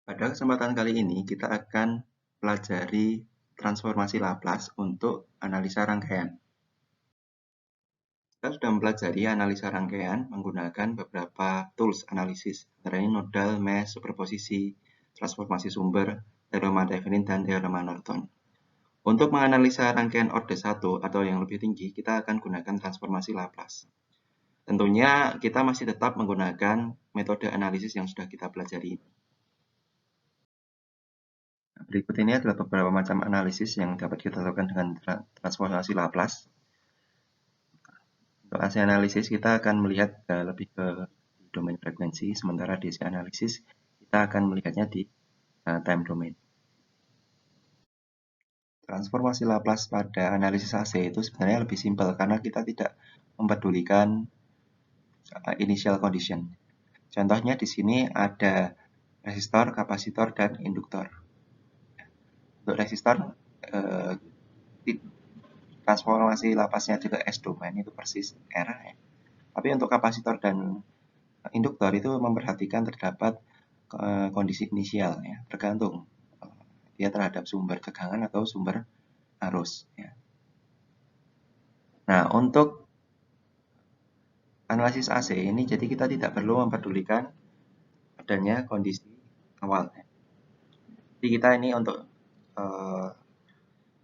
Pada kesempatan kali ini kita akan pelajari transformasi Laplace untuk analisa rangkaian. Kita sudah mempelajari analisa rangkaian menggunakan beberapa tools analisis, antara lain nodal, mesh, superposisi, transformasi sumber, teorema Thevenin, dan teorema Norton. Untuk menganalisa rangkaian order 1 atau yang lebih tinggi, kita akan gunakan transformasi Laplace. Tentunya kita masih tetap menggunakan metode analisis yang sudah kita pelajari. Berikut ini adalah beberapa macam analisis yang dapat kita lakukan dengan transformasi Laplace. Untuk AC analisis kita akan melihat lebih ke domain frekuensi, sementara DC analisis kita akan melihatnya di time domain. Transformasi Laplace pada analisis AC itu sebenarnya lebih simpel karena kita tidak mempedulikan initial condition. Contohnya di sini ada resistor, kapasitor, dan induktor. Untuk resistor, transformasi Laplace-nya juga S domain itu persis R. Tapi untuk kapasitor dan induktor itu memperhatikan terdapat kondisi inisial, ya, tergantung dia terhadap sumber tegangan atau sumber arus. Ya. Nah, untuk analisis AC ini, jadi kita tidak perlu mempedulikan adanya kondisi awal. Jadi kita ini untuk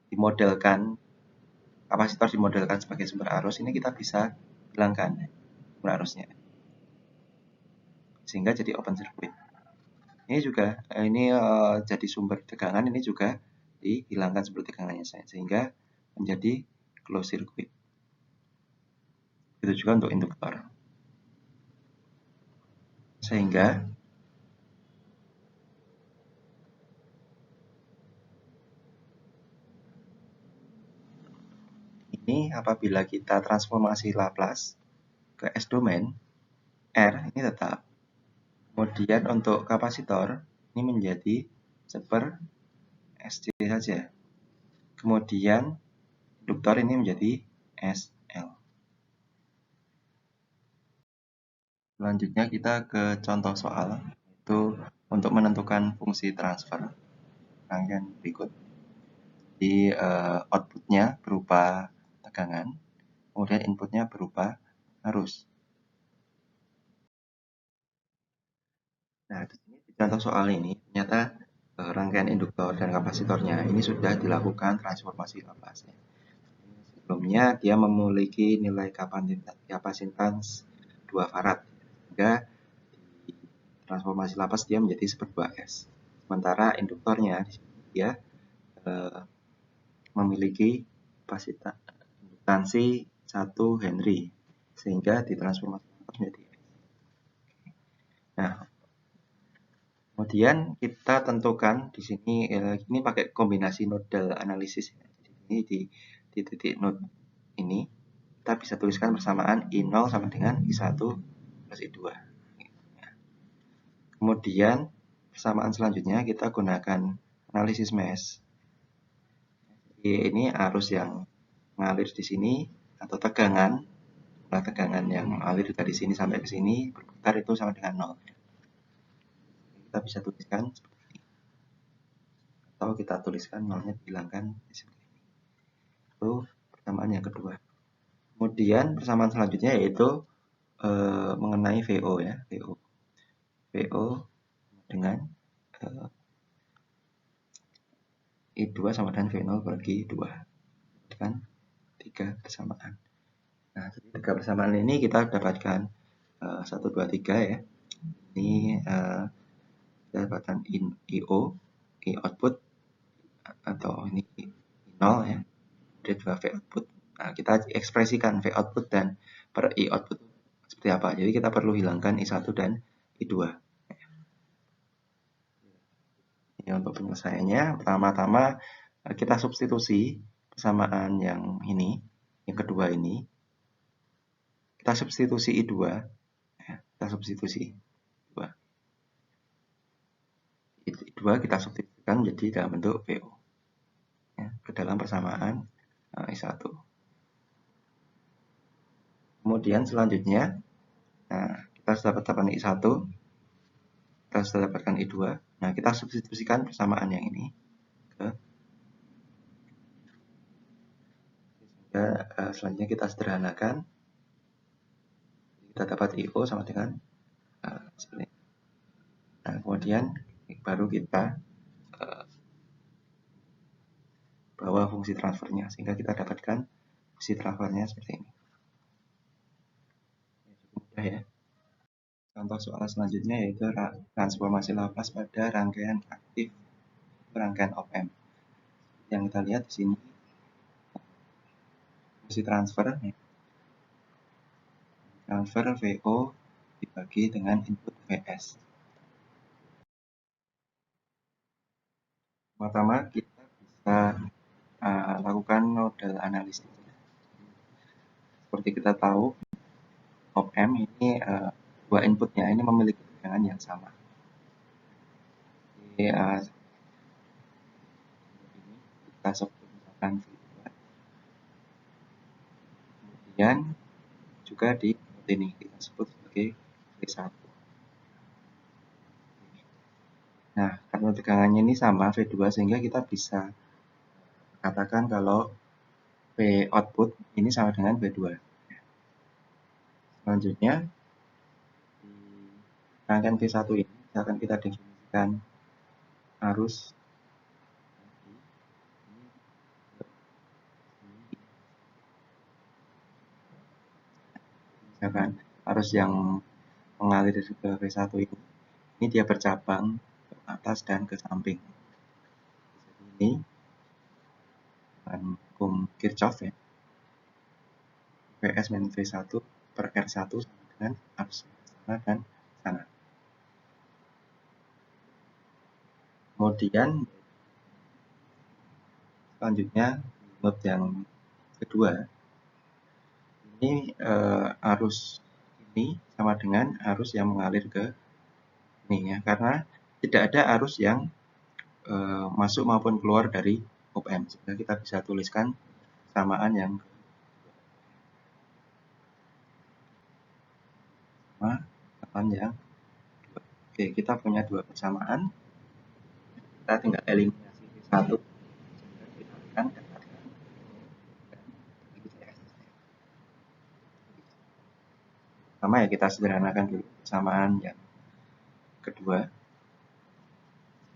dimodelkan, kapasitor dimodelkan sebagai sumber arus, ini kita bisa hilangkan sumber arusnya. Sehingga jadi open circuit. Ini juga, jadi sumber tegangan, ini juga dihilangkan sumber tegangannya, sehingga menjadi closed circuit. Itu juga untuk induktor. Sehingga ini apabila kita transformasi Laplace ke S domain, R ini tetap. Kemudian untuk kapasitor ini menjadi seper SC saja. Kemudian induktor ini menjadi SL. Selanjutnya kita ke contoh soal, itu untuk menentukan fungsi transfer rangkaian berikut. Di outputnya berupa tegangan, kemudian inputnya berupa arus. Nah, di contoh soal ini ternyata rangkaian induktor dan kapasitornya ini sudah dilakukan transformasi Laplace. Sebelumnya dia memiliki nilai kapasitans 2 farad, sehingga di transformasi Laplace dia menjadi 1/2S. Sementara induktornya dia memiliki kapasitansi 1 Henry, sehingga ditransformasi menjadi S. Nah, kemudian kita tentukan di sini, ini pakai kombinasi nodal analisis. Jadi ini di titik node ini kita bisa tuliskan bersamaan I0 sama dengan I1 plus I2. Kemudian persamaan selanjutnya kita gunakan analisis mesh. Jadi ini arus yang mengalir di sini atau tegangan yang mengalir dari sini sampai ke sini berputar itu sama dengan 0. Kita bisa tuliskan seperti ini. Atau kita tuliskan 0-nya dihilangkan seperti ini. Itu persamaan yang kedua. Kemudian persamaan selanjutnya yaitu mengenai VO, ya, VO dengan I2 sama dengan V0 bagi 2, kan 3 persamaan. Nah, jadi 3 persamaan ini kita dapatkan 1, 2, 3, ya. Ini kita dapatkan IO, I output, atau ini I0, ya. Kemudian juga V output. Nah, kita ekspresikan V output dan per I output seperti apa. Jadi kita perlu hilangkan I1 dan I2. Ini untuk penyelesaiannya. Pertama-tama kita substitusi persamaan yang ini, yang kedua ini. Kita substitusi I2, ya, kita substitusi I2. I2 kita substitusikan menjadi dalam bentuk VO, ya, ke dalam persamaan I1. Kemudian selanjutnya, nah, kita sudah dapatkan I1, kita kita sudah dapatkan I2. Nah, kita substitusikan persamaan yang ini ke selanjutnya kita sederhanakan. Kita dapat IO sama dengan seperti ini. Nah, kemudian baru kita bawa fungsi transfernya, sehingga kita dapatkan fungsi transfernya seperti ini. Cukup mudah ya. Contoh soal selanjutnya yaitu transformasi Laplace pada rangkaian aktif, rangkaian op-amp. Yang kita lihat di sini fungsi transfer VO dibagi dengan input VS. Pertama kita bisa lakukan nodal analisis. Seperti kita tahu, op-amp ini dua inputnya ini memiliki tegangan yang sama. Jadi, kita sebut misalkan kemudian juga di ini kita sebut sebagai V1. Nah, karena tegangannya ini sama V2 sehingga kita bisa katakan kalau V output ini sama dengan V2. Selanjutnya di rangkaian V1 ini akan kita definisikan arus misalkan arus yang mengalir ke V1 ini dia bercabang ke atas dan ke samping. Ini dengan hukum Kirchhoff ya. Vs minus V1 per R1 sama dengan arus sana dan sana. Kemudian selanjutnya loop yang kedua ini arus ini sama dengan arus yang mengalir ke ini ya, karena tidak ada arus yang masuk maupun keluar dari op-amp, sehingga kita bisa tuliskan samaan yang yang oke, kita punya dua persamaan, kita tinggal eliminasi satu pertama ya kita sederhanakan dulu persamaan yang kedua,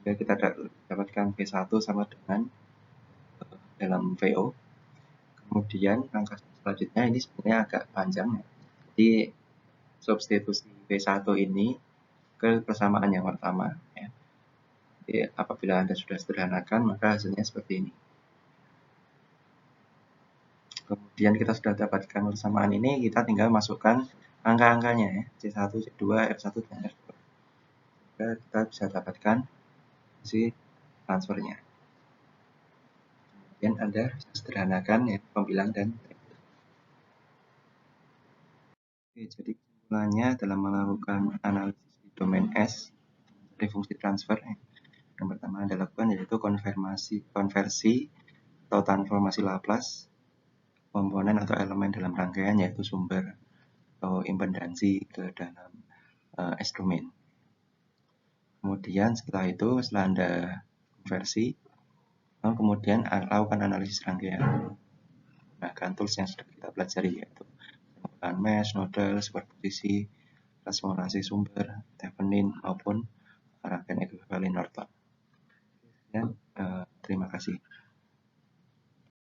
sehingga kita dapatkan V1 sama dengan dalam VO. Kemudian langkah selanjutnya ini sebenarnya agak panjang ya. Jadi substitusi V1 ini ke persamaan yang pertama ya. Jadi apabila Anda sudah sederhanakan maka hasilnya seperti ini. Kemudian kita sudah dapatkan persamaan ini, kita tinggal masukkan angka-angkanya ya, C1, C2, R1 dan R2. Sehingga kita bisa dapatkan fungsi transfernya. Kemudian Anda bisa sederhanakan ya pembilang dan oke, jadi kesimpulannya dalam melakukan analisis di domain S dari fungsi transfer yang pertama Anda lakukan yaitu konversi atau transformasi Laplace komponen atau elemen dalam rangkaian yaitu sumber atau impedansi ke dalam S domain. Kemudian setelah itu setelah Anda konversi, kemudian lakukan analisis rangkaian. Nah, tools yang sudah kita pelajari yaitu mesh, nodal, superposisi, transformasi sumber, Thevenin maupun rangkaian ekuivalen Norton. Ya, terima kasih.